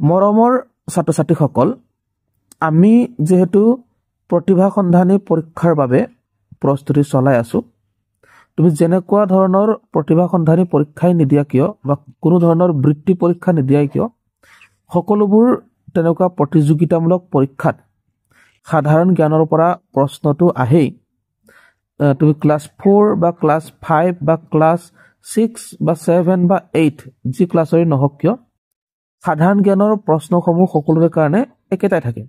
মৰমৰ ছাত্ৰ-ছাত্ৰীসকল, আমি যেহেতু প্ৰতিভা সন্ধানী পৰীক্ষাৰ বাবে প্ৰস্তুতি চলাই আছো, তুমি যেনেকুৱা ধৰণৰ প্ৰতিভা সন্ধানী পৰীক্ষাই নিদিয়া কিয় বা কোনো ধৰণৰ বৃত্তি পৰীক্ষা নিদিয়া কিয়, সকলোবোৰ তেনেকুৱা প্ৰতিযোগিতামূলক পৰীক্ষাত সাধাৰণ জ্ঞানৰ পৰা প্ৰশ্নটো আহেই। তুমি ক্লাছ 4 বা ক্লাছ 5 বা ক্লাছ 6 বা 7 বা 8 যি ক্লাছৰে নহওক কিয়, সাধাৰণ জ্ঞানৰ প্ৰশ্নসমূহ সকলোৰে কাৰণে একেটাই থাকে।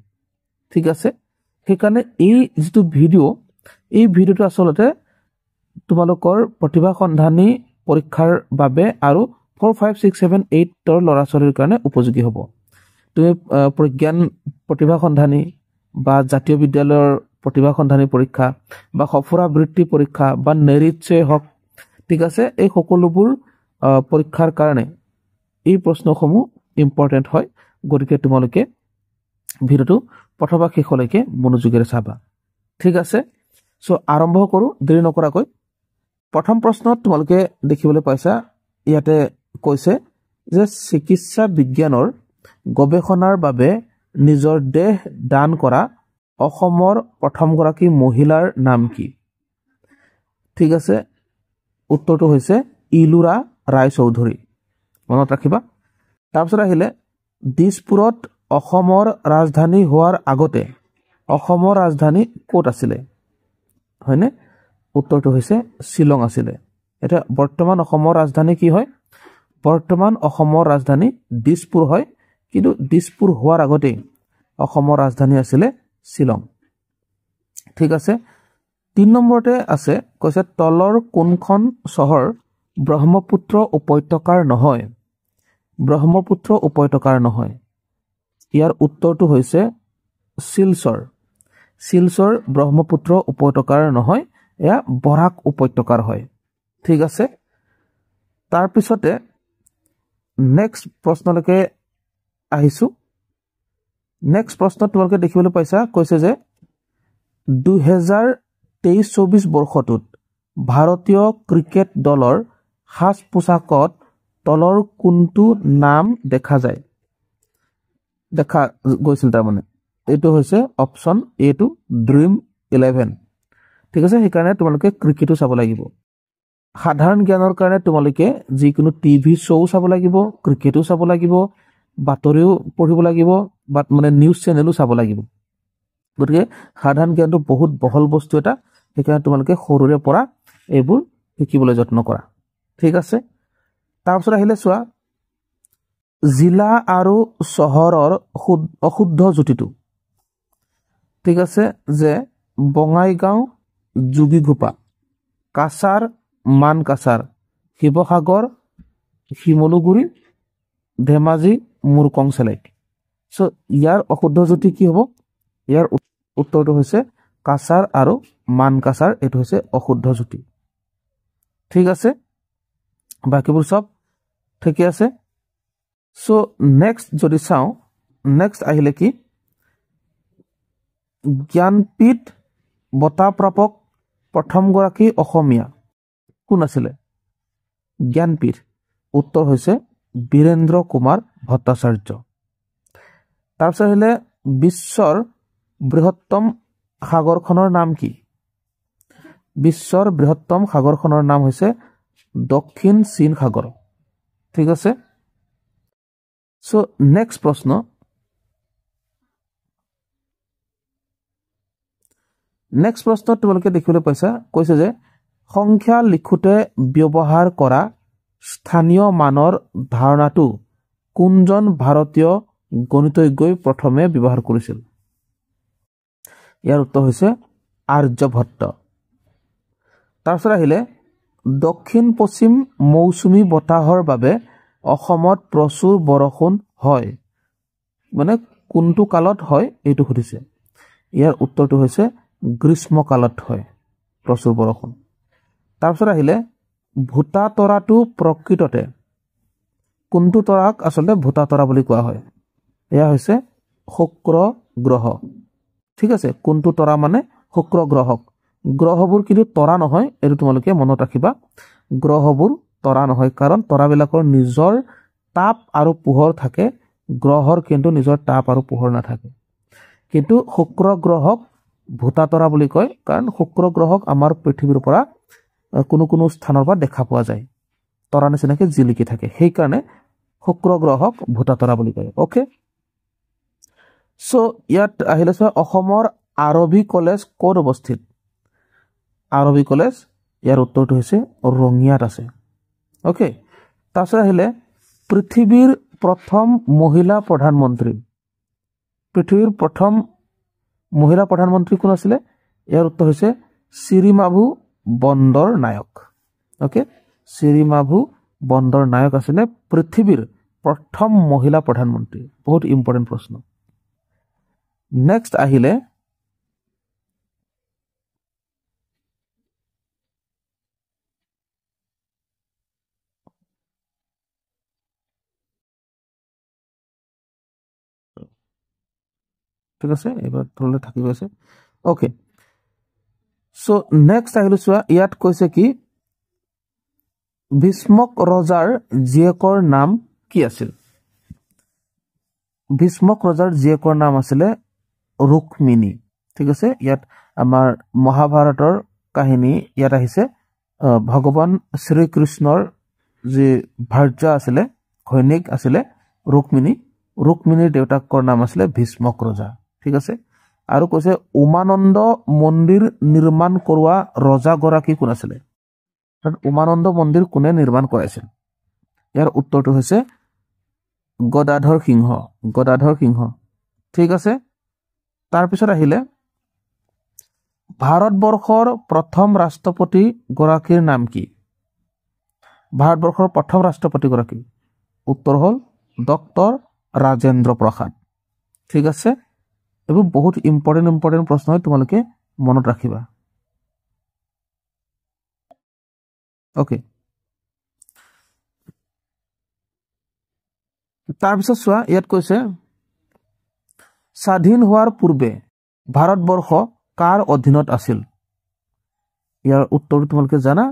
ঠিক আছে, সেইকাৰণে এই যিটো এই ভিডিঅ'টো আচলতে তোমালোকৰ প্ৰতিভা সন্ধানী পৰীক্ষাৰ বাবে আৰু 4, 5, 6, 7, 8 ল'ৰা ছোৱালীৰ কাৰণে উপযোগী হ'ব। তুমি প্ৰজ্ঞান প্ৰতিভা সন্ধানী বা জাতীয় বিদ্যালয়ৰ প্ৰতিভা সন্ধানী পৰীক্ষা বা সফৰা বৃত্তি পৰীক্ষা বা নেৰিটছে হওক, ঠিক আছে, এই সকলোবোৰ পৰীক্ষাৰ কাৰণে এই প্ৰশ্নসমূহ ইম্পৰ্টেণ্ট হয়। গতিকে তোমালোকে ভিডিঅ'টো প্ৰথমে শেষলৈকে মনোযোগেৰে চাবা। ঠিক আছে, চ' আৰম্ভ কৰোঁ দেৰি নকৰাকৈ। প্ৰথম প্ৰশ্নত তোমালোকে দেখিবলৈ পাইছা, ইয়াতে কৈছে যে চিকিৎসা বিজ্ঞানৰ গৱেষণাৰ বাবে নিজৰ দেহ দান কৰা অসমৰ প্ৰথমগৰাকী মহিলাৰ নাম কি? ঠিক আছে, উত্তৰটো হৈছে ইলোৰা ৰায়চৌধুৰী। মনত ৰাখিবা। তাৰপিছত আহিলে, দিছপুৰত অসমৰ ৰাজধানী হোৱাৰ আগতে অসমৰ ৰাজধানী ক'ত আছিলে? হয়নে? উত্তৰটো হৈছে শ্বিলং আছিলে। এতিয়া বৰ্তমান অসমৰ ৰাজধানী কি হয়? বৰ্তমান অসমৰ ৰাজধানী দিছপুৰ হয়, কিন্তু দিছপুৰ হোৱাৰ আগতেই অসমৰ ৰাজধানী আছিলে শ্বিলং। ঠিক আছে, 3 নম্বৰতে আছে, কৈছে তলৰ কোনখন চহৰ ব্ৰহ্মপুত্ৰ উপত্যকাৰ নহয়? ব্ৰহ্মপুত্ৰ উপত্যকাৰ নহয়। ইয়াৰ উত্তৰটো হৈছে শিলচৰ। শিলচৰ ব্ৰহ্মপুত্ৰ উপত্যকাৰ নহয়, এয়া বৰাক উপত্যকাৰ হয়। ঠিক আছে, তাৰপিছতে নেক্সট প্ৰশ্নলৈকে আহিছোঁ। নেক্সট প্ৰশ্নত তোমালোকে দেখিবলৈ পাইছা, কৈছে যে 2023-24 বৰ্ষটোত ভাৰতীয় ক্ৰিকেট দলৰ সাজ পোছাকত তলৰ কোনটো নাম দেখা গৈছিল? তাৰমানে এইটো হৈছে অপশ্যন এটো ড্ৰিম 11। ঠিক আছে, সেইকাৰণে তোমালোকে ক্ৰিকেটো চাব লাগিব। সাধাৰণ জ্ঞানৰ কাৰণে তোমালোকে যিকোনো টিভি শ্ব' চাব লাগিব, ক্ৰিকেটো চাব লাগিব, বাতৰিও পঢ়িব লাগিব, মানে নিউজ চেনেলো চাব লাগিব। গতিকে সাধাৰণ জ্ঞানটো বহুত বহল বস্তু এটা, সেইকাৰণে তোমালোকে সৰুৰে পৰা এইবোৰ শিকিবলৈ যত্ন কৰা। ঠিক আছে, তাৰপিছত আহিলে চোৱা, জিলা আৰু চহৰৰ অশুদ্ধ জুতিটো। ঠিক আছে, যে বঙাইগাঁও, যোগীঘোপা, কাছাৰ, মানকাছাৰ, শিৱসাগৰ, শিমলুগুৰি, ধেমাজি, মুৰকংচেলেক। চ' ইয়াৰ অশুদ্ধ জুতি কি হ'ব? ইয়াৰ উত্তৰটো হৈছে কাছাৰ আৰু মানকাছাৰ, এইটো হৈছে অশুদ্ধ জুতি। ঠিক আছে, বাকীবোৰ চব ঠিকে আছে। চ' নেক্সট যদি চাওঁ, নেক্সট আহিলে কি, জ্ঞানপীঠ বঁটা প্ৰাপক প্ৰথমগৰাকী অসমীয়া কোন আছিলে? জ্ঞানপীঠ, উত্তৰ হৈছে বীৰেন্দ্ৰ কুমাৰ ভট্টাচাৰ্য। তাৰপিছত আহিলে, বিশ্বৰ বৃহত্তম সাগৰখনৰ নাম কি? বিশ্বৰ বৃহত্তম সাগৰখনৰ নাম হৈছে দক্ষিণ চীন সাগৰ। ঠিক আছে, চ' নেক্সট প্ৰশ্ন, নেক্সট প্ৰশ্নত তোমালোকে দেখিবলৈ পাইছা, কৈছে যে সংখ্যা লিখোতে ব্যৱহাৰ কৰা স্থানীয় মানৰ ধাৰণাটো কোনজন ভাৰতীয় গণিতজ্ঞই প্ৰথমে ব্যৱহাৰ কৰিছিল? ইয়াৰ উত্তৰ হৈছে আৰ্যভট্ট। তাৰপিছত আহিলে, দক্ষিণ পশ্চিম মৌচুমী বতাহৰ বাবে অসমত প্ৰচুৰ বৰষুণ হয়, মানে কোনটো কালত হয় এইটো সুধিছে। ইয়াৰ উত্তৰটো হৈছে গ্ৰীষ্মকালত হয় প্ৰচুৰ বৰষুণ। তাৰপিছত আহিলে, ভোটা তৰাটো প্ৰকৃততে কোনটো তৰাক আচলতে ভোটা তৰা বুলি কোৱা হয়? এয়া হৈছে শুক্ৰ গ্ৰহ। ঠিক আছে, কোনটো তৰা মানে শুক্ৰ গ্ৰহক। গ্ৰহবোৰ কিন্তু তৰা নহয়, এইটো তোমালোকে মনত ৰাখিবা। গ্ৰহবোৰ তৰা নহয়, কাৰণ তৰাবিলাকৰ নিজৰ তাপ আৰু পোহৰ থাকে, গ্ৰহৰ কিন্তু নিজৰ তাপ আৰু পোহৰ নাথাকে কিন্তু শুক্ৰ গ্ৰহক ভূতাতৰা বুলি কয় কাৰণ শুক্ৰ গ্ৰহক আমাৰ পৃথিৱীৰ পৰা কোনো স্থানৰ পৰা দেখা পোৱা যায় তৰা নিচিনাকৈ জিলিকি থাকে সেইকাৰণে শুক্ৰ গ্ৰহক ভূতাতৰা বুলি কয় ওকে সো ইয়াত আহিলে অসমৰ আৰবি কলেজ ক'ত অৱস্থিত আৰবি কলেজ ইয়াৰ উত্তৰটো হৈছে ৰঙিয়াত আছে ওকে তাৰপিছত আহিলে পৃথিৱীৰ প্ৰথম মহিলা প্ৰধানমন্ত্ৰী কোন আছিলে ইয়াৰ উত্তৰ হৈছে শ্ৰীমাভু বন্দৰ নায়ক ওকে শ্ৰীমাভু বন্দৰ নায়ক আছিলে পৃথিৱীৰ প্ৰথম মহিলা প্ৰধানমন্ত্ৰী বহুত ইম্পৰ্টেণ্ট প্ৰশ্ন নেক্সট আহিলে ঠিক আছে এবাৰ তললৈ থাকি গৈছে ওকে সো নেক্সট আহিলো চোৱা ইয়াত কৈছে কি ভীষ্মক ৰজাৰ জীয়েকৰ নাম কি আছিল ভীষ্মক ৰজাৰ জীয়েকৰ নাম আছিলে ৰুক্মিণী ঠিক আছে ইয়াত আমাৰ মহাভাৰতৰ কাহিনী ইয়াত আহিছে ভগৱান শ্ৰীকৃষ্ণৰ যি ভাৰ্যা আছিলে ঘৈণীক আছিলে ৰুক্মিণীৰ দেউতাকৰ নাম আছিলে ভীষ্মক ৰজা ঠিক আছে আৰু কৈছে উমানন্দ মন্দিৰ নিৰ্মাণ কৰোৱা ৰজাগৰাকী কোন আছিলে উমানন্দ মন্দিৰ কোনে নিৰ্মাণ কৰাইছিল ইয়াৰ উত্তৰটো হৈছে গদাধৰ সিংহ ঠিক আছে তাৰপিছত আহিলে ভাৰতবৰ্ষৰ প্ৰথম ৰাষ্ট্ৰপতি গৰাকীৰ নাম কি ভাৰতবৰ্ষৰ প্ৰথম ৰাষ্ট্ৰপতি গৰাকী উত্তৰ হ'ল ডক্টৰ ৰাজেন্দ্ৰ প্ৰসাদ ঠিক আছে এইবোৰ বহুত ইম্পৰ্টেণ্ট প্ৰশ্ন হয় তোমালোকে মনত ৰাখিবা ওকে তাৰপিছত চোৱা ইয়াত কৈছে স্বাধীন হোৱাৰ পূৰ্বে ভাৰতবৰ্ষ কাৰ অধীনত আছিল ইয়াৰ উত্তৰটো তোমালোকে জানা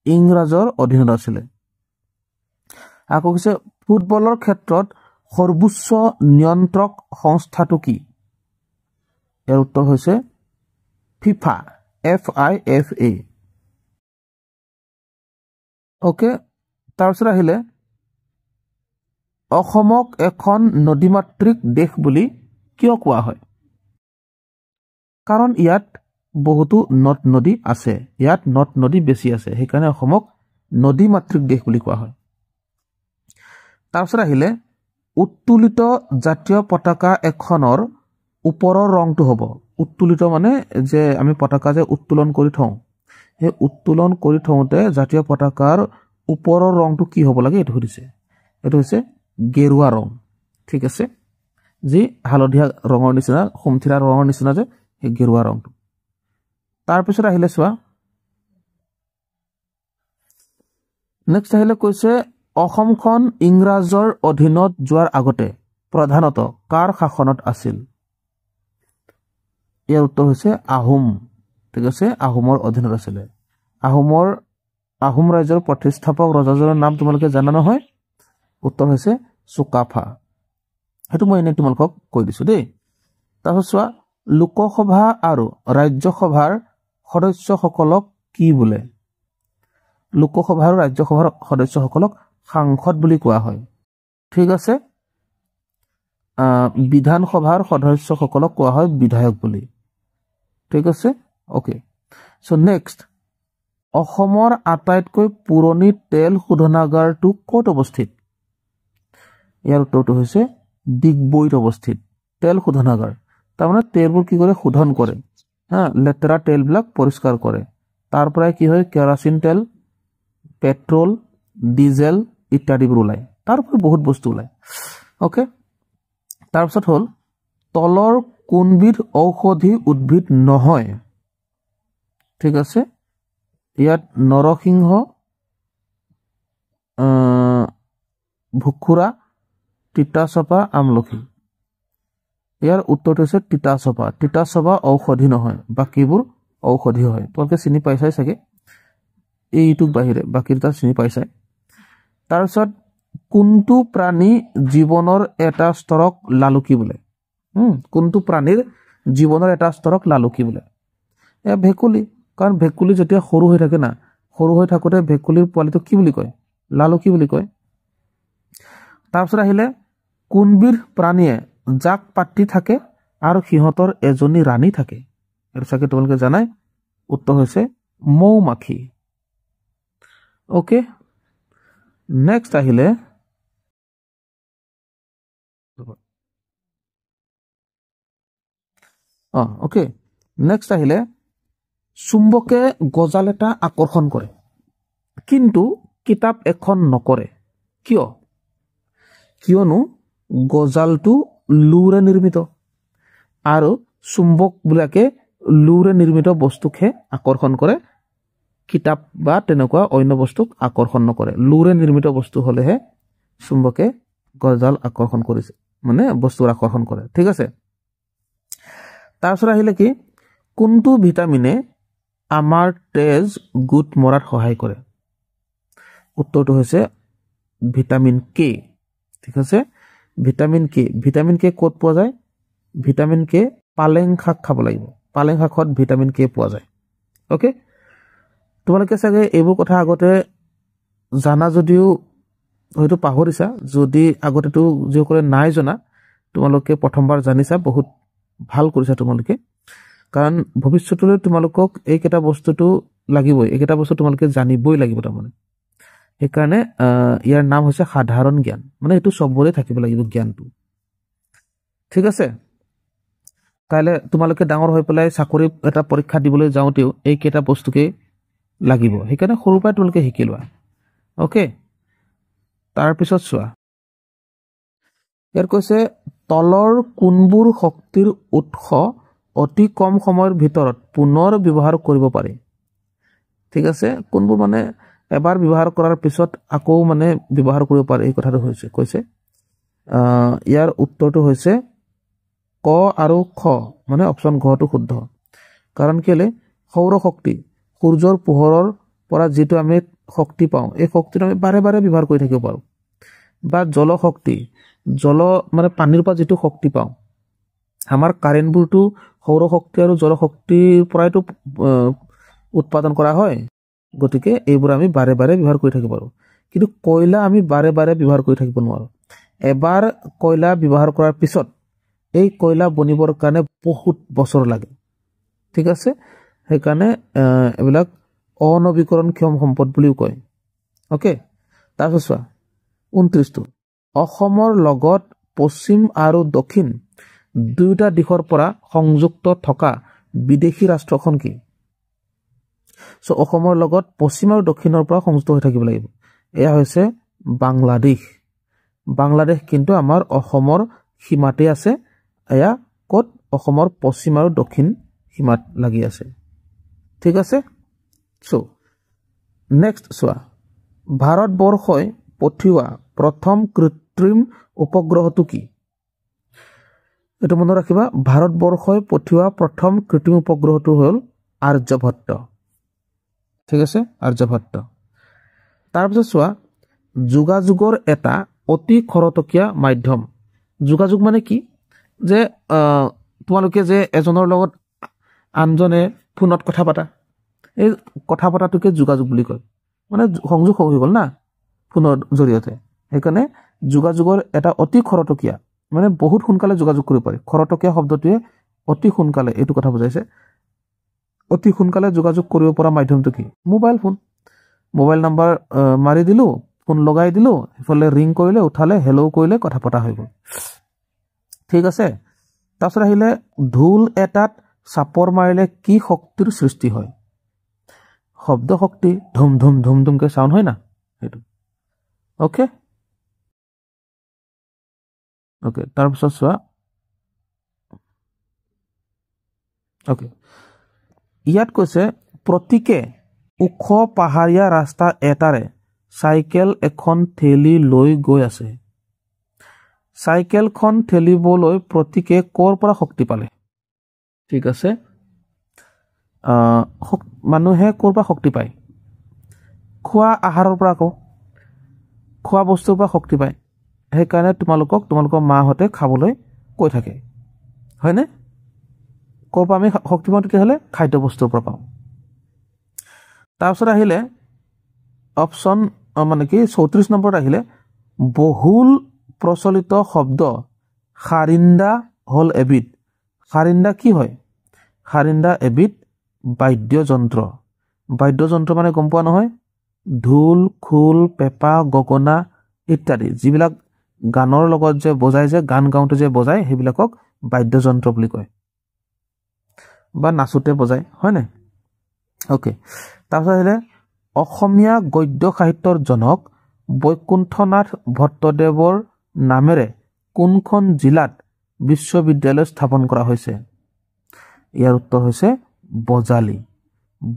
ইংৰাজৰ অধীনত আছিলে আকৌ কৈছে ফুটবলৰ ক্ষেত্ৰত সৰ্বোচ্চ নিয়ন্ত্ৰক সংস্থাটো কি ইয়াৰ উত্তৰ হৈছে ফিফা FIFA ওকে তাৰপিছত আহিলে অসমক এখন নদীমাতৃক দেশ বুলি কিয় কোৱা হয় কাৰণ ইয়াত বহুতো নদ নদী আছে ইয়াত নদ নদী বেছি আছে সেইকাৰণে অসমক নদীমাতৃক দেশ বুলি কোৱা হয় তাৰপিছত আহিলে উত্তোলিত জাতীয় পতাকা এখনৰ ওপৰৰ ৰংটো হ'ব উত্তোলিত মানে যে আমি পতাকা যে উত্তোলন কৰি থওঁ সেই উত্তোলন কৰি থওঁতে জাতীয় পতাকাৰ ওপৰৰ ৰংটো কি হ'ব লাগে এইটো সুধিছে এইটো হৈছে গেৰুৱা ৰং ঠিক আছে যি হালধীয়া ৰঙৰ নিচিনা খুমথিৰা ৰঙৰ নিচিনা যে সেই গেৰুৱা ৰংটো তাৰপিছত আহিলে চোৱা নেক্সট আহিলে কৈছে অসমখন ইংৰাজৰ অধীনত যোৱাৰ আগতে প্ৰধানত কাৰ শাসনত আছিল ইয়াৰ উত্তৰ হৈছে আহোম ঠিক আছে আহোমৰ অধীনত আছিলে আহোম ৰাজ্যৰ প্ৰতিষ্ঠাপক ৰজাজনৰ নাম তোমালোকে জানা নহয় উত্তৰ হৈছে চুকাফা সেইটো মই এনে তোমালোকক কৈ দিছো দেই তাৰপিছত চোৱা লোকসভা আৰু ৰাজ্যসভাৰ সদস্যসকলক কি বোলে লোকসভা আৰু ৰাজ্যসভাৰ সদস্যসকলক সাংসদ বুলি কোৱা হয় ঠিক আছে বিধানসভাৰ সদস্যসকলক কোৱা হয় বিধায়ক বুলি ঠিক আছে ওকে সো নেক্সট অসমৰ আটাইতকৈ পুৰণি তেল শোধনাগাৰটো ক'ত অৱস্থিত ইয়াৰ উত্তৰটো হৈছে ডিগবৈত অৱস্থিত তেল শোধনাগাৰ তাৰমানে তেলবোৰ কি কৰে শোধন কৰে লেতেৰা তেলবিলাক পৰিষ্কাৰ কৰে তাৰ পৰাই কি হয় কেৰাচিন তেল পেট্ৰল ডিজেল ইত্যাদিবোৰ ওলায় তাৰ পৰা বহুত বস্তু ওলায় ওকে তাৰপিছত হ'ল তলৰ কোনবিধ ঔষধি উদ্ভিদ নহয় ঠিক আছে ইয়াত নৰসিংহ ভুকুৰা তিতাচপা আমলখি ইয়াৰ উত্তৰটো হৈছে তিতাচপা ঔষধি নহয় বাকীবোৰ ঔষধি হয় তোমালোকে চিনি পাইছাই চাগে এইটোক বাহিৰে বাকী দুটা চিনি পাইছাই তাৰপিছত কোনটো প্ৰাণী জীৱনৰ এটা স্তৰক লালুকি বোলে কোনটো প্ৰাণীৰ জীৱনৰ এটা স্তৰক লালুকি বোলে ভেকুলী কাৰণ ভেকুলী যেতিয়া সৰু হৈ থাকে না সৰু হৈ থাকোতে ভেকুলীৰ পোৱালিটো কি বুলি কয় লালুকি বুলি কয় তাৰপিছত আহিলে কোনবিধ প্ৰাণীয়ে জাক পাতি থাকে আৰু সিহঁতৰ এজনী ৰাণী থাকে এৰ চাগে তোমালোকে জানাই উত্তৰ হৈছে মৌমাখি ওকে নেক্সট আহিলে ওকে নেক্সট আহিলে চুম্বকে গজাল এটা আকৰ্ষণ কৰে কিন্তু কিতাপ এখন নকৰে কিয় কিয়নো গজালটো লুৰে নিৰ্মিত আৰু চুম্বকবিলাকে লুৰে নিৰ্মিত বস্তুকহে আকৰ্ষণ কৰে কিতাপ বা তেনেকুৱা অন্য বস্তুক আকৰ্ষণ নকৰে লুৰে নিৰ্মিত বস্তু হলেহে চুম্বকে গজাল আকৰ্ষণ কৰিছে মানে বস্তুৰ আকৰ্ষণ কৰে ঠিক আছে তাৰপিছত আহিলে কি কোনটো ভিটামিনে আমাৰ তেজ গোট মৰাত সহায় কৰে উত্তৰটো হৈছে ভিটামিন কে ঠিক আছে ভিটামিন কে ক'ত পোৱা যায় ভিটামিন কে পালেং শাক খাব লাগিব পালেং শাকত ভিটামিন কে পোৱা যায় ওকে তোমালোকে চাগে এইবোৰ কথা আগতে জানা যদিও হয়তো পাহৰিছা যদি আগতেতো যিসকলে নাই জনা তোমালোকে প্ৰথমবাৰ জানিছা বহুত ভাল কৰিছা তোমালোকে কাৰণ ভৱিষ্যতলৈ তোমালোকক এইকেইটা বস্তুটো লাগিবই এইকেইটা বস্তু তোমালোকে জানিবই লাগিব তাৰমানে সেইকাৰণে ইয়াৰ নাম হৈছে সাধাৰণ জ্ঞান মানে এইটো চবৰে থাকিব লাগিব জ্ঞানটো ঠিক আছে কাইলে তোমালোকে ডাঙৰ হৈ পেলাই চাকৰি এটা পৰীক্ষা দিবলৈ যাওঁতেও এইকেইটা বস্তুকে লাগিব সেইকাৰণে সৰুৰ পৰাই তোমালোকে শিকি লোৱা ওকে তাৰপিছত চোৱা ইয়াৰ কৈছে তলৰ কোনবোৰ শক্তিৰ উৎস অতি কম সময়ৰ ভিতৰত পুনৰ ব্যৱহাৰ কৰিব পাৰি ঠিক আছে কোনবোৰ মানে এবাৰ ব্যৱহাৰ কৰাৰ পিছত আকৌ মানে ব্যৱহাৰ কৰিব পাৰে এই কথাটো হৈছে কৈছে ইয়াৰ উত্তৰটো হৈছে ক আৰু খ মানে অপচন ঘটো শুদ্ধ কাৰণ কেলে সৌৰ শক্তি সূৰ্যৰ পোহৰৰ পৰা যেটো আমি শক্তি পাওঁ এই শক্তিটো আমি বাৰে বাৰে ব্যৱহাৰ কৰি থাকিব পাৰো বা জল শক্তি জল মানে পানীৰ পৰা যেটো শক্তি পাওঁ আমাৰ কাৰেন্টবোৰটো সৌৰ শক্তি আৰু জল শক্তিৰ পৰাইটো উৎপাদন কৰা হয় গতিকে এইবোৰ আমি বাৰে বাৰে ব্যৱহাৰ কৰি থাকিব পাৰো কিন্তু কয়লা আমি বাৰে বাৰে ব্যৱহাৰ কৰি থাকিব নোৱাৰো এবাৰ কয়লা ব্যৱহাৰ কৰাৰ পিছত এই কয়লা বনিবৰ কাৰণে বহুত বছৰ লাগে ঠিক আছে সেইকাৰণে এবিলাক অনবীকৰণক্ষম সম্পদ বুলিও কয় ওকে তাৰপিছত চোৱা 29টো অসমৰ লগত পশ্চিম আৰু দক্ষিণ দুয়োটা দিশৰ পৰা সংযুক্ত থকা বিদেশী ৰাষ্ট্ৰখন কি সো অসমৰ লগত পশ্চিম আৰু দক্ষিণৰ পৰা সংযুক্ত হৈ থাকিব লাগিব এয়া হৈছে বাংলাদেশ কিন্তু আমাৰ অসমৰ সীমাতে আছে এয়া ক'ত অসমৰ পশ্চিম আৰু দক্ষিণ সীমাত লাগি আছে ঠিক আছে সো নেক্সট চোৱা ভাৰতবৰ্ষই পঠিওৱা প্ৰথম কৃত্ৰিম উপগ্ৰহটো কি এটো মনত ৰাখিবা ভাৰতবৰ্ষই পঠিওৱা প্ৰথম কৃত্ৰিম উপগ্ৰহটো হ'ল আৰ্যভট্ট ঠিক আছে আৰ্যভট্ট তাৰপিছত চোৱা যোগাযোগৰ এটা অতি খৰতকীয়া মাধ্যম যোগাযোগ মানে কি যে তোমালোকে যে এজনৰ লগত আনজনে ফোনত কথা পাতা এই কথা পতাটোকে যোগাযোগ বুলি কয় মানে সংযোগ হৈ গ'ল না ফোনৰ জৰিয়তে সেইকাৰণে যোগাযোগৰ এটা অতি খৰতকীয়া মানে বহুত সোনকালে যোগাযোগ কৰিব পাৰি খৰতকীয়া শব্দটোৱে অতি সোনকালে এইটো কথা বুজাইছে অতি সোনকালে যোগাযোগ কৰিব পৰা মাধ্যমটো কি মোবাইল ফোন মোবাইল নাম্বাৰ মাৰি দিলো ফোন লগাই দিলো ইফালে ৰিং কৰিলে উঠালে হেল্ল কৰিলে কথা পতা হৈ গ'ল ঠিক আছে তাৰপিছত আহিলে ঢোল এটাত চাপৰ মাৰিলে কি শক্তিৰ সৃষ্টি হয় শব্দ শক্তি ধুম ধুম ধুম ধুমকে সাউন্ড হয় না সেইটো ওকে ওকে তাৰপিছত চোৱা ওকে ইয়াত কৈছে প্ৰতীকে ওখ পাহাৰীয়া ৰাস্তা এটাৰে সাইকেল এখন ঠেলি লৈ গৈ আছে সাইকেলখন ঠেলিবলৈ প্ৰতীকে কৰ পৰা শক্তি পালে ঠিক আছে মানুহে কৰ পৰা শক্তি পায় খোৱা আহাৰৰ পৰা আকৌ খোৱা বস্তুৰ পৰা শক্তি পায় সেইকাৰণে তোমালোকৰ মাহঁতে খাবলৈ কৈ থাকে হয়নে ক'ৰ পৰা আমি শক্তি পাওঁ তেতিয়াহ'লে খাদ্য বস্তুৰ পৰা পাওঁ তাৰপিছত আহিলে অপশ্যন মানে কি 34 নম্বৰত আহিলে বহুল প্ৰচলিত শব্দ খাৰিন্দা হ'ল এবিধ খাৰিন্দা কি হয় খাৰিন্দা এবিধ বাদ্যযন্ত্ৰ মানে গম পোৱা নহয় ঢোল খোল পেঁপা গগনা ইত্যাদি যিবিলাক গানৰ লগত যে বজাই যে গান গাওঁতে যে বজায় সেইবিলাকক বাদ্যযন্ত্ৰ বুলি কয় বা নাচোতে বজায় হয় নাই ওকে তাৰপিছত আহিলে অসমীয়া গদ্য সাহিত্যৰ জনক বৈকুণ্ঠনাথ ভট্টদেৱৰ নামেৰে কোনখন জিলাত বিশ্ববিদ্যালয় স্থাপন কৰা হৈছে ইয়াৰ উত্তৰ হৈছে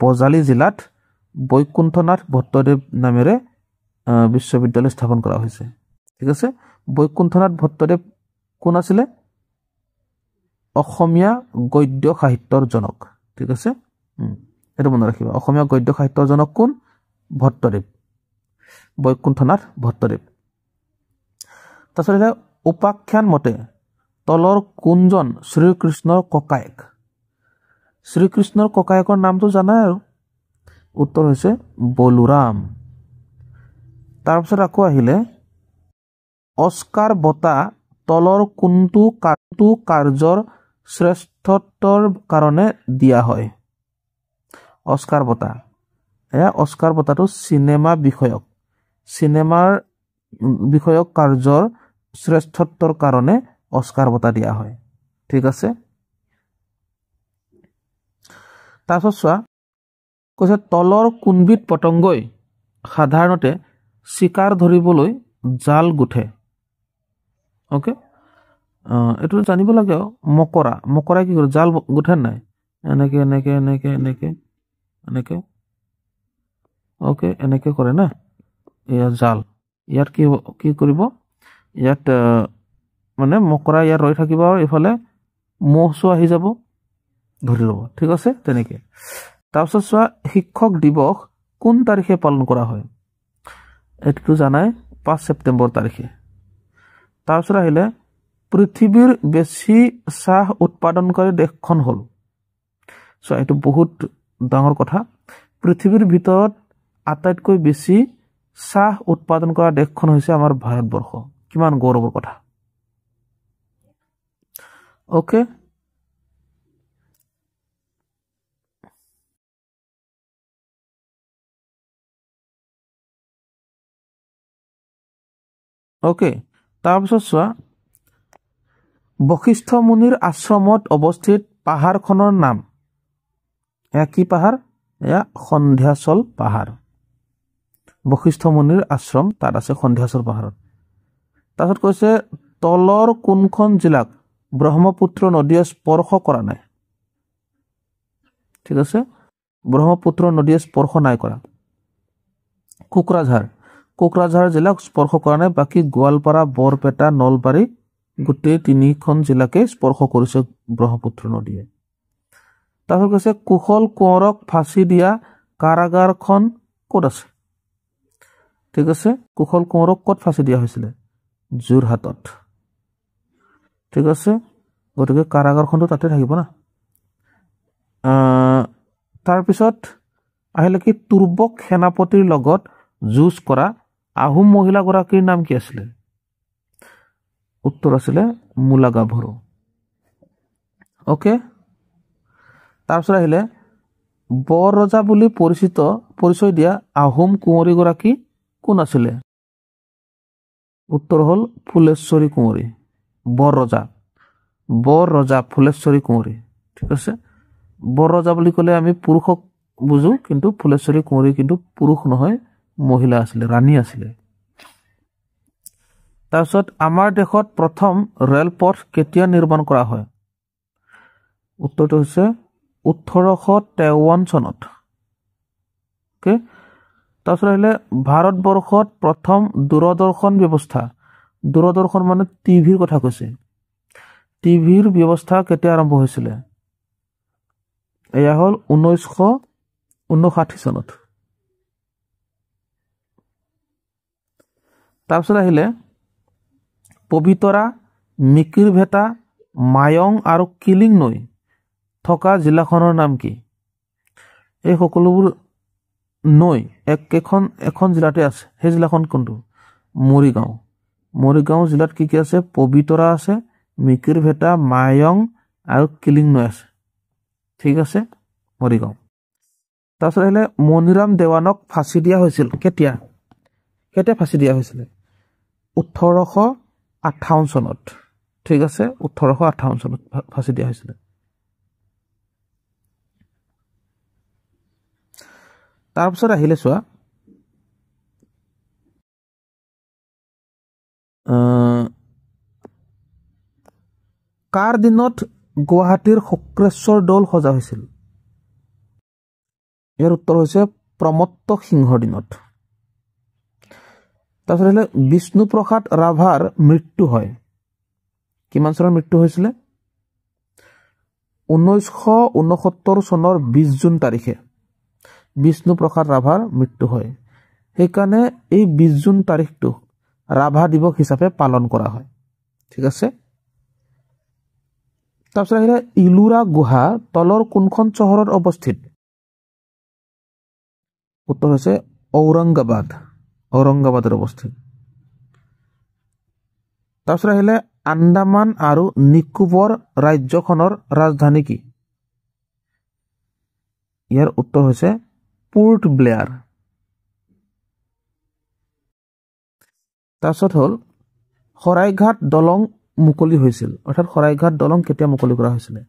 বজালী জিলাত বৈকুণ্ঠনাথ ভট্টদেৱ নামেৰে বিশ্ববিদ্যালয় স্থাপন কৰা হৈছে ঠিক আছে বৈকুণ্ঠনাথ ভট্টদেৱ কোন আছিলে অসমীয়া গদ্য সাহিত্যৰ জনক ঠিক আছে এটা মনত ৰাখিবা অসমীয়া গদ্য সাহিত্যৰ জনক কোন ভট্টদেৱ বৈকুণ্ঠনাথ ভট্টদেৱ তাৰপিছত উপাখ্যান মতে তলৰ কোনজন শ্ৰীকৃষ্ণৰ ককায়েকৰ নামটো জানাই আৰু উত্তৰ হৈছে বলোৰাম তাৰপিছত আকৌ আহিলে অস্কাৰ বঁটা তলৰ কোনটো কাৰ্যৰ শ্ৰেষ্ঠত্বৰ কাৰণে দিয়া হয় অস্কাৰ বঁটা এয়া অস্কাৰ বঁটাটো চিনেমাৰ বিষয়ক কাৰ্যৰ শ্ৰেষ্ঠত্বৰ কাৰণে অস্কাৰ বঁটা দিয়া হয় ঠিক আছে তাৰপিছত চোৱা কৈছে তলৰ কোনবিধ পতংগই সাধাৰণতে চিকাৰ ধৰিবলৈ জাল গুঠে ওকে এইটো জানিব লাগে মকৰাই কি কৰে জাল গুঠে নাই এনেকে ওকে এনেকে কৰে না এয়া জাল ইয়াত কি কৰিব ইয়াত মানে মকৰা ইয়াত ৰৈ থাকিব আৰু এইফালে মহটো আহি যাব ধৰি ল'ব ঠিক আছে তেনেকে তাৰপিছত চোৱা শিক্ষক দিৱস কোন তাৰিখে পালন কৰা হয় এইটো জানাই 5 ছেপ্টেম্বৰ তাৰিখে তাৰপিছত আহিলে পৃথিৱীৰ বেছি চাহ উৎপাদনকাৰী দেশখন হ'ল চোৱা এইটো বহুত ডাঙৰ কথা পৃথিৱীৰ ভিতৰত আটাইতকৈ বেছি চাহ উৎপাদন কৰা দেশখন হৈছে আমাৰ ভাৰতবৰ্ষ কিমান গৌৰৱৰ কথা ওকে তাৰপিছত চোৱা বশিষ্ঠ মুনিৰ আশ্ৰমত অৱস্থিত পাহাৰখনৰ নাম এয়া কি পাহাৰ এয়া সন্ধিয়াচল পাহাৰ বশিষ্ঠ মুনিৰ আশ্ৰম তাত আছে সন্ধিয়াচল পাহাৰত তাৰপিছত কৈছে তলৰ কোনখন জিলাক ব্ৰহ্মপুত্ৰ নদীয়ে স্পৰ্শ কৰা নাই ঠিক আছে ব্ৰহ্মপুত্ৰ নদীয়ে স্পৰ্শ নাই কৰা কোকৰাঝাৰ জিলাক স্পৰ্শ কৰা নাই বাকী গোৱালপাৰা বৰপেটা নলবাৰী গোটেই তিনিখন জিলাকে স্পৰ্শ কৰিছে ব্ৰহ্মপুত্ৰ নদীয়ে তাৰপিছত কৈছে কুশল কোঁৱৰক ফাঁচি দিয়া কাৰাগাৰখন ক'ত আছে ঠিক আছে কুশল কোঁৱৰক ক'ত ফাঁচি দিয়া হৈছিলে যোৰহাটত ঠিক আছে গতিকে কাৰাগাৰখনটো তাতে থাকিব না তাৰপিছত আহিলে কি তুৰ্বক সেনাপতিৰ লগত যুঁজ কৰা আহোম মহিলাগৰাকীৰ নাম কি আছিলে উত্তৰ আছিলে মূলা গাভৰু ওকে তাৰপিছত আহিলে বৰ ৰজা বুলি পৰিচয় দিয়া আহোম কুঁৱৰীগৰাকী কোন আছিলে উত্তৰ হ'ল ফুলেশ্বৰী কুঁৱৰী বৰ ৰজা ফুলেশ্বৰী কুঁৱৰী ঠিক আছে বৰ ৰজা বুলি ক'লে আমি পুৰুষক বুজো কিন্তু ফুলেশ্বৰী কুঁৱৰী কিন্তু পুৰুষ নহয় মহিলা আছিলে ৰাণী আছিলে তাৰপিছত আমাৰ দেশত প্ৰথম ৰেলপথ কেতিয়া নিৰ্মাণ কৰা হয় উত্তৰটো হৈছে 1853 চনত ওকে তাৰপিছত আহিলে ভাৰতবৰ্ষত প্ৰথম দূৰদৰ্শন মানে টিভিৰ কথা কৈছে টিভিৰ ব্যৱস্থা কেতিয়া আৰম্ভ হৈছিলে এয়া হ'ল 1959 চনত তাৰপিছত আহিলে পবিতৰা, মিকিৰভেটা, মায়ং আৰু কিলিং নৈ থকা জিলাখনৰ নাম কি? এই সকলোবোৰ নৈ এখন জিলাতে আছে। সেই জিলাখন কোনটো? মৰিগাঁও। মৰিগাঁও জিলাত কি কি আছে? পবিতৰা আছে, মিকিৰভেটা, মায়ং আৰু কিলিং নৈ আছে। ঠিক আছে, মৰিগাঁও। তাৰপিছত আহিলে মণিৰাম দেৱানক ফাঁচি দিয়া হৈছিল কেতিয়া? কেতিয়া ফাঁচি দিয়া হৈছিলে? 1858 চনত। ঠিক আছে, 1858 চনত ফাঁচি দিয়া হৈছিলে। তাৰপিছত আহিলে চোৱা কাৰ দিনত গুৱাহাটীৰ শুক্ৰেশ্বৰ দৌল সজা হৈছিল? ইয়াৰ উত্তৰ হৈছে প্ৰমত্ত সিংহৰ দিনত। তাৰপিছত আহিলে বিষ্ণুপ্ৰসাদ ৰাভাৰ মৃত্যু হয় কিমান চনত মৃত্যু হৈছিলে? 1969 চনৰ 20 জুন তাৰিখে বিষ্ণুপ্ৰসাদ ৰাভাৰ মৃত্যু হয়। সেইকাৰণে এই 20 জুন তাৰিখটো ৰাভা দিৱস হিচাপে পালন কৰা হয়। ঠিক আছে। তাৰপিছত আহিলে ইলোৰা গুহা তলৰ কোনখন চহৰত অৱস্থিত? উত্তৰ হৈছে ঔৰংগাবাদৰ অৱস্থিত। তাৰপিছত আহিলে আন্দামান আৰু নিকোবৰ ৰাজ্যখনৰ ৰাজধানী কি? ইয়াৰ উত্তৰ হৈছে পোৰ্ট ব্লেয়াৰ। তাৰপিছত হ'ল শৰাইঘাট দলং মুকলি হৈছিল, অৰ্থাৎ শৰাইঘাট দলং কেতিয়া মুকলি কৰা হৈছিলে?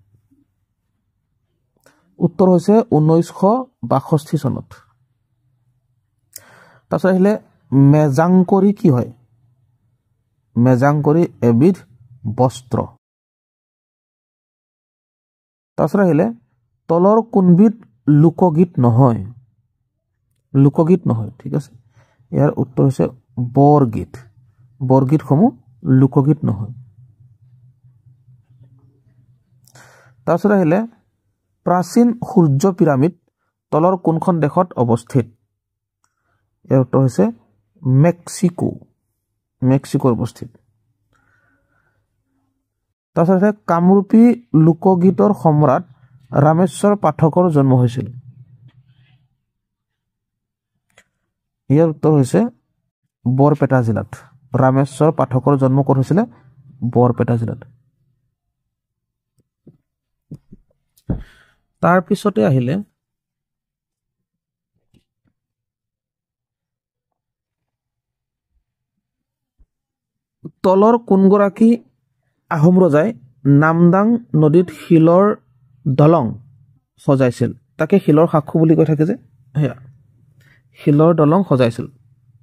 উত্তৰ হৈছে 1962 চনত। তাৰপিছত আহিলে মেজাংকৰি কি হয়? মেজাংকৰি এবিধ বস্ত্ৰ। তাৰপিছত আহিলে তলৰ কোনবিধ লোকগীত নহয়? লোকগীত নহয়। ঠিক আছে, ইয়াৰ উত্তৰ হৈছে বৰগীত। বৰগীতসমূহ লোকগীত নহয়। তাৰপিছত আহিলে প্ৰাচীন সূৰ্য পিৰামিড তলৰ কোনখন দেশত অৱস্থিত? ইয়াৰ উত্তৰ হৈছে মেক্সিকোৰ অৱস্থিত। তাৰপিছত কামৰূপী লোকগীতৰ সম্ৰাট ৰামেশ্বৰ পাঠকৰ জন্ম হৈছিল। ইয়াৰ উত্তৰ হৈছে বৰপেটা জিলাত। ৰামেশ্বৰ পাঠকৰ জন্ম ক'ত হৈছিলে? বৰপেটা জিলাত। তাৰপিছতে আহিলে তলৰ কোনগৰাকী আহোম ৰজাই নামদাং নদীত শিলৰ দলং সজাইছিল? তাকে শিলৰ সাঁকো বুলি কৈ থাকে যে, সেয়া শিলৰ দলং সজাইছিল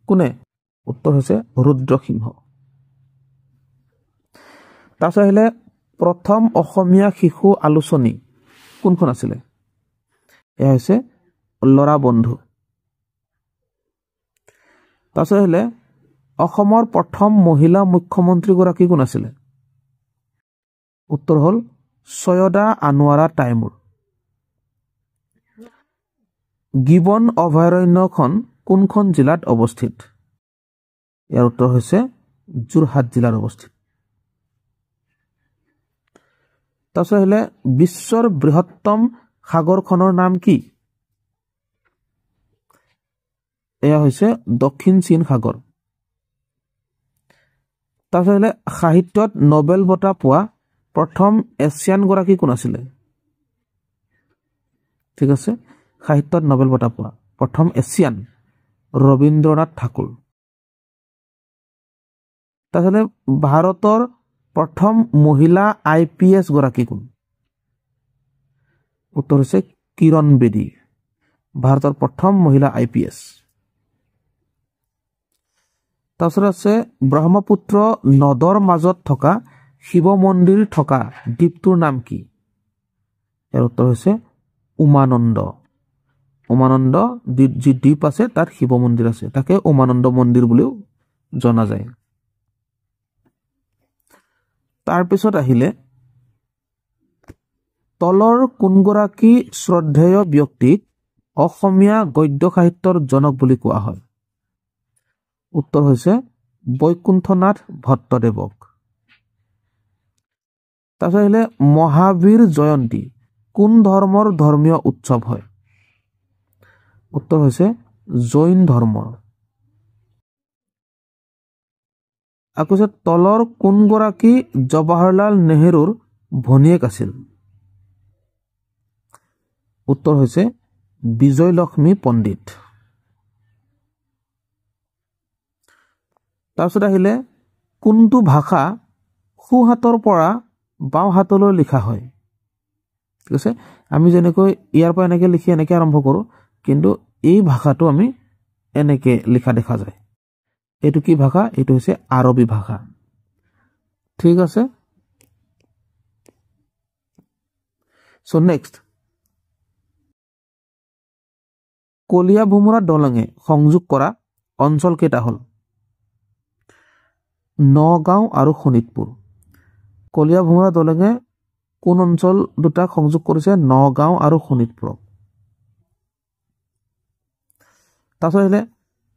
কোনে? উত্তৰ হৈছে ৰুদ্ৰসিংহ। তাৰপিছত আহিলে প্ৰথম অসমীয়া শিশু আলোচনী কোনখন আছিলে? এয়া হৈছে ল'ৰা বন্ধু। তাৰপিছত আহিলে অসমৰ প্ৰথম মহিলা মুখ্যমন্ত্ৰীগৰাকী কোন আছিলে? উত্তৰ হ'ল ছয়দা আনোৱাৰা টাইমুৰ। গিবন অভয়াৰণ্যখন কোনখন জিলাত অৱস্থিত? ইয়াৰ উত্তৰ হৈছে যোৰহাট জিলাত অৱস্থিত। তাৰপিছত আহিলে বিশ্বৰ বৃহত্তম সাগৰখনৰ নাম কি? এয়া হৈছে দক্ষিণ চীন সাগৰ। তাৰপিছত আহিলে সাহিত্যত নোবেল বঁটা পোৱা প্ৰথম এছিয়ান গৰাকী কোন আছিলে? ঠিক আছে, সাহিত্যত নোবেল বঁটা পোৱা প্ৰথম এছিয়ান ৰবীন্দ্ৰনাথ ঠাকুৰ। তাৰপিছতে ভাৰতৰ প্ৰথম মহিলা IPS গৰাকী কোন? উত্তৰ হৈছে কিৰণ বেদী, ভাৰতৰ প্ৰথম মহিলা IPS। তাৰপিছত আছে ব্ৰহ্মপুত্ৰ নদৰ মাজত থকা শিৱ মন্দিৰ থকা দ্বীপটোৰ নাম কি? ইয়াৰ উত্তৰ হৈছে উমানন্দ। উমানন্দ যি দ্বীপ আছে তাত শিৱ মন্দিৰ আছে, তাকে উমানন্দ মন্দিৰ বুলিও জনা যায়। তাৰপিছত আহিলে তলৰ কোনগৰাকী শ্ৰদ্ধেয় ব্যক্তিক অসমীয়া গদ্য সাহিত্যৰ জনক বুলি কোৱা হয়? উত্তৰ হৈছে বৈকুণ্ঠনাথ ভট্টদেৱক। তাৰপিছত আহিলে মহাবীৰ জয়ন্তী কোন ধৰ্মৰ ধৰ্মীয় উৎসৱ হয়? উত্তৰ হৈছে জৈন ধৰ্মৰ। আকৌ তলৰ কোনগৰাকী জৱাহৰলাল নেহৰুৰ ভনীয়েক আছিল? উত্তৰ হৈছে বিজয়লক্ষ্মী পণ্ডিত। তাৰপিছত আহিলে কোনটো ভাষা সোঁ হাতৰ পৰা বাওঁ হাতলৈ লিখা হয়? ঠিক আছে, আমি যেনেকৈ ইয়াৰ পৰা এনেকৈ লিখি এনেকৈ আৰম্ভ কৰোঁ, কিন্তু এই ভাষাটো আমি এনেকৈ লিখা দেখা যায়। এইটো কি ভাষা? এইটো হৈছে আৰবী ভাষা। ঠিক আছে, চ' নেক্সট, কলীয়া ভোমোৰা দলঙে সংযোগ কৰা অঞ্চল কেইটা হ'ল? নগাঁও আৰু শোণিতপুৰ। কলীয়া ভোমোৰা দলঙে কোন অঞ্চল দুটাক সংযোগ কৰিছে? নগাঁও আৰু শোণিতপুৰক। তাৰপিছত আহিলে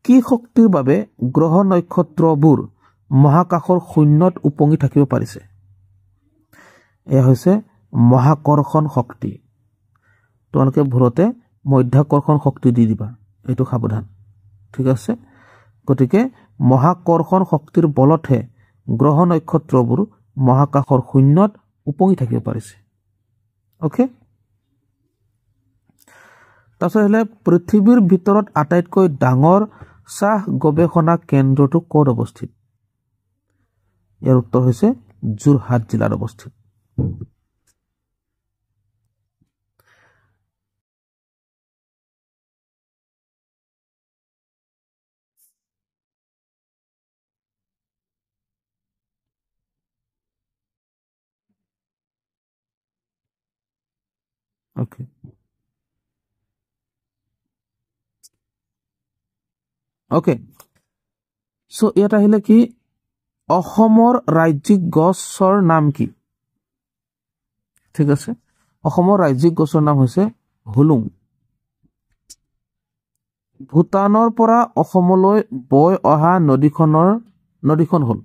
কি শক্তিৰ বাবে গ্ৰহ নক্ষত্ৰবোৰ মহাকাশৰ শূন্যত উপঙি থাকিব পাৰিছে? এয়া হৈছে মহাকৰ্ষণ শক্তি। তোমালোকে ভুলতে মধ্যাকৰ্ষণ শক্তি দি দিবা, এইটো সাৱধান। ঠিক আছে, গতিকে মহাকৰ্ষণ শক্তিৰ বলতহে গ্ৰহ নক্ষত্ৰবোৰ মহাকাশৰ শূন্যত উপঙি থাকিব পাৰিছে। অ'কে, তাৰপিছত আহিলে পৃথিৱীৰ ভিতৰত আটাইতকৈ ডাঙৰ চাহ গৱেষণা কেন্দ্ৰটো ক'ত অৱস্থিত? ইয়াৰ উত্তৰ হৈছে যোৰহাট জিলাত অৱস্থিত। অ'কে, অ'কে, চ' ইয়াত আহিলে কি অসমৰ ৰাজ্যিক গছৰ নাম কি? ঠিক আছে, অসমৰ ৰাজ্যিক গছৰ নাম হৈছে হুলুং। ভূটানৰ পৰা অসমলৈ বৈ অহা নদীখন হ'ল?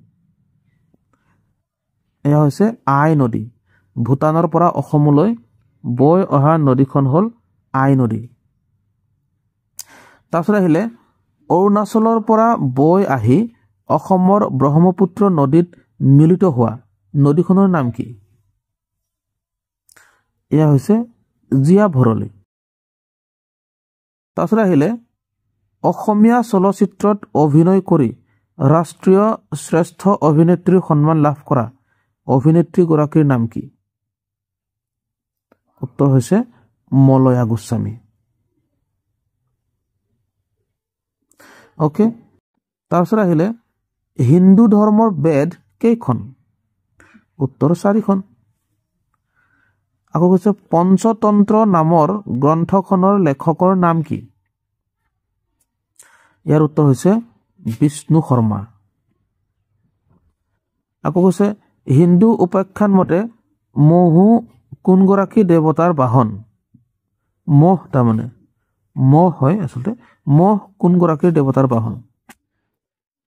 এয়া হৈছে আই নদী। ভূটানৰ পৰা অসমলৈ বৈ অহা নদীখন হ'ল আই নদী। তাৰপিছত আহিলে অৰুণাচলৰ পৰা বৈ আহি অসমৰ ব্ৰহ্মপুত্ৰ নদীত মিলিত হোৱা নদীখনৰ নাম কি? এয়া হৈছে জীয়া ভৰলী। তাৰপিছত আহিলে অসমীয়া চলচ্চিত্ৰত অভিনয় কৰি ৰাষ্ট্ৰীয় শ্ৰেষ্ঠ অভিনেত্ৰীৰ সন্মান লাভ কৰা অভিনেত্ৰীগৰাকীৰ নাম কি? উত্তৰ হৈছে মলয়া গোস্বামী। অ'কে, তাৰপিছত আহিলে হিন্দু ধৰ্মৰ বেদ কেইখন? উত্তৰ 4খন। আকৌ কৈছে পঞ্চতন্ত্ৰ নামৰ গ্ৰন্থখনৰ লেখকৰ নাম কি? ইয়াৰ উত্তৰ হৈছে বিষ্ণু শৰ্মা। আকৌ কৈছে হিন্দু উপাখ্যান মতে মহু কোনগৰাকী দেৱতাৰ বাহন? মহ, তাৰমানে মহ হয় আচলতে, মহ কোনগৰাকীৰ দেৱতাৰ বাহন?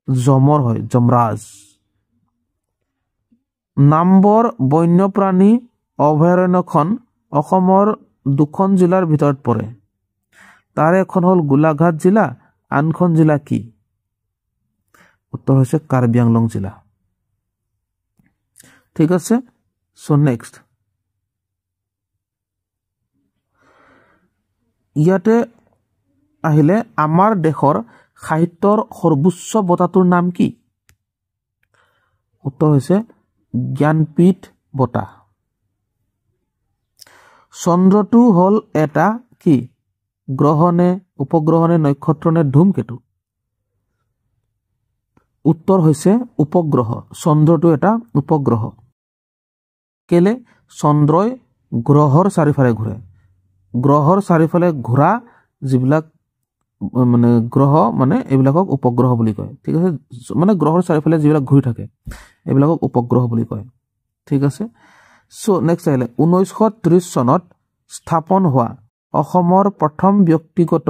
যমৰ হয়, যমৰাজ। নামবৰ বন্যপ্ৰাণী অভয়াৰণ্যখন অসমৰ 2খন জিলাৰ ভিতৰত পৰে। তাৰে এখন হ'ল গোলাঘাট জিলা, আনখন জিলা কি? উত্তৰ হৈছে কাৰ্বি আংলং জিলা। ঠিক আছে, চ' নেক্সট, ইয়াতে আহিলে আমাৰ দেশৰ সাহিত্যৰ সৰ্বোচ্চ বঁটাটোৰ নাম কি? উত্তৰ হৈছে জ্ঞানপীঠ বঁটা। চন্দ্ৰটো হ'ল এটা কি? গ্ৰহণে, উপগ্ৰহণে, নক্ষত্ৰ নে ধূমকেতু? উত্তৰ হৈছে উপগ্ৰহ। চন্দ্ৰটো এটা উপগ্ৰহ। কেলে? চন্দ্ৰই গ্ৰহৰ চাৰিওফালে ঘূৰে। গ্ৰহৰ চাৰিওফালে ঘূৰা যিবিলাক মানে গ্ৰহ, মানে এইবিলাকক উপগ্ৰহ বুলি কয়। ঠিক আছে, মানে গ্ৰহৰ চাৰিওফালে যিবিলাক ঘূৰি থাকে এইবিলাকক উপগ্ৰহ বুলি কয়। ঠিক আছে, চ' নেক্সট আহিলে 1930 চনত স্থাপন হোৱা অসমৰ প্ৰথম ব্যক্তিগত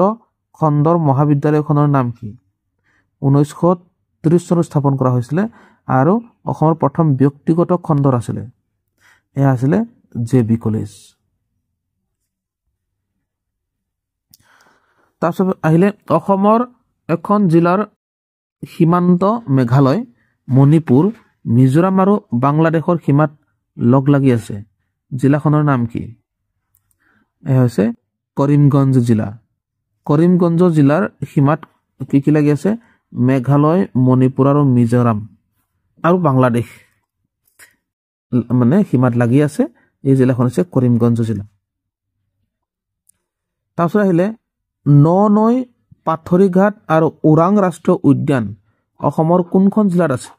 খণ্ডৰ মহাবিদ্যালয়খনৰ নাম কি? 1937 চনত স্থাপন কৰা হৈছিলে আৰু অসমৰ প্ৰথম ব্যক্তিগত খণ্ডৰ আছিলে এয়া আছিলে জে.বি. কলেজ। তাৰপিছত আহিলে অসমৰ এখন জিলাৰ সীমান্ত মেঘালয়, মণিপুৰ, মিজোৰাম আৰু বাংলাদেশৰ সীমাত লগ লাগি আছে। জিলাখনৰ নাম কি? এয়া হৈছে কৰিমগঞ্জ জিলা। কৰিমগঞ্জ জিলাৰ সীমাত কি কি লাগি আছে? মেঘালয়, মণিপুৰ আৰু মিজোৰাম আৰু বাংলাদেশ মানে সীমাত লাগি আছে। এই জিলাখন হৈছে কৰিমগঞ্জ জিলা। তাৰপিছত আহিলে ননৈ, পাথৰিঘাট আৰু ওৰাং ৰাষ্ট্ৰীয় উদ্যান অসমৰ কোনখন জিলাত আছে?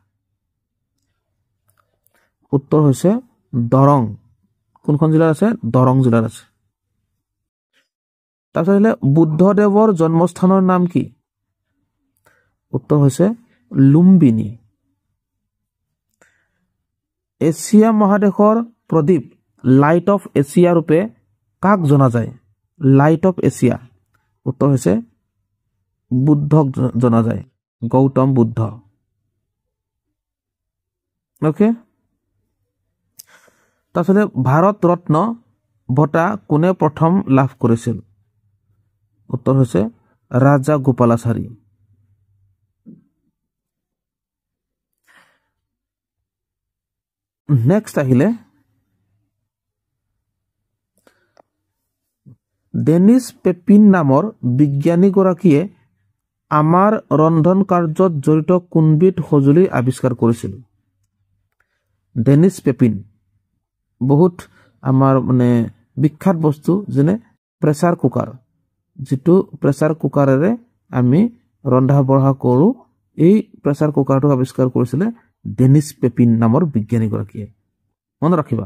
উত্তৰ হৈছে দৰং। কোনখন জিলাত আছে? দৰং জিলাত আছে। তাৰপিছত আহিলে বুদ্ধদেৱৰ জন্মস্থানৰ নাম কি? উত্তৰ হৈছে লুম্বিনী। এছিয়া মহাদেশৰ প্ৰদীপ লাইট অফ এছিয়া ৰূপে কাক জনা যায়? লাইট অফ এছিয়া উত্তৰ হৈছে বুদ্ধক জনা যায়, গৌতম বুদ্ধ। অ'কে। তাৰপিছতে ভাৰত ৰত্ন বঁটা কোনে প্ৰথম লাভ কৰিছিল? উত্তৰ হৈছে ৰাজা গোপালাচাৰী। নেক্সট আহিলে ডেনিছ পেপিন নামৰ বিজ্ঞানীগৰাকীয়ে আমাৰ ৰন্ধন কাৰ্যত জড়িত কোনবিধ সঁজুলি আৱিষ্কাৰ কৰিছিল? ডেনিছ পেপিন বহুত আমাৰ মানে বিখ্যাত বস্তু, যেনে প্ৰেছাৰ কুকাৰ, যিটো প্ৰেছাৰ কুকাৰেৰে আমি ৰন্ধা বঢ়া কৰোঁ। এই প্ৰেছাৰ কুকাৰটো আৱিষ্কাৰ কৰিছিলে ডেনিছ পেপিন নামৰ বিজ্ঞানীগৰাকীয়ে। মনত ৰাখিবা।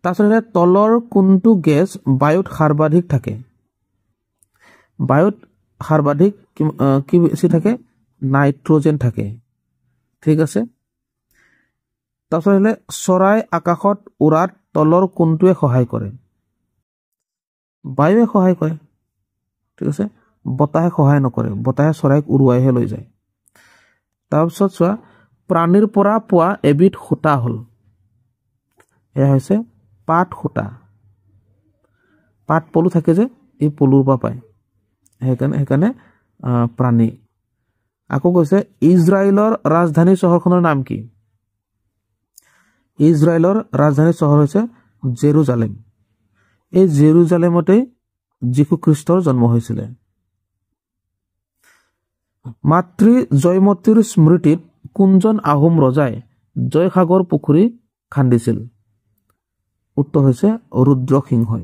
তাৰপিছতে তলৰ কোনটো গেছ বায়ুত সৰ্বাধিক থাকে? বায়ুত সৰ্বাধিক কি বেছি থাকে? নাইট্ৰজেন থাকে। ঠিক আছে। তাৰপিছত আহিলে চৰাই আকাশত উৰাত তলৰ কোনটোৱে সহায় কৰে? বায়ুৱে সহায় কৰে। ঠিক আছে। বতাহে সহায় নকৰে, বতাহে চৰাইক উৰুৱাইহে লৈ যায়। তাৰপিছত চোৱা, প্ৰাণীৰ পৰা পোৱা এবিধ সূতা হ'ল, এয়া হৈছে পাট সূতা। পাট পলু থাকে যে, এই পলুৰ পৰা পায়, সেইকাৰণে প্ৰাণী। আকৌ কৈছে ইজৰাইলৰ ৰাজধানী চহৰখনৰ নাম কি? ইজৰাইলৰ ৰাজধানী চহৰ হৈছে জেৰুজালেম। এই জেৰুজালেমতেই যীশুখ্ৰীষ্টৰ জন্ম হৈছিলে। মাতৃ জয়মতীৰ স্মৃতিত কোনজন আহোম ৰজাই জয়সাগৰ পুখুৰী খান্দিছিল? উত্তৰ হৈছে ৰুদ্ৰসিংহই।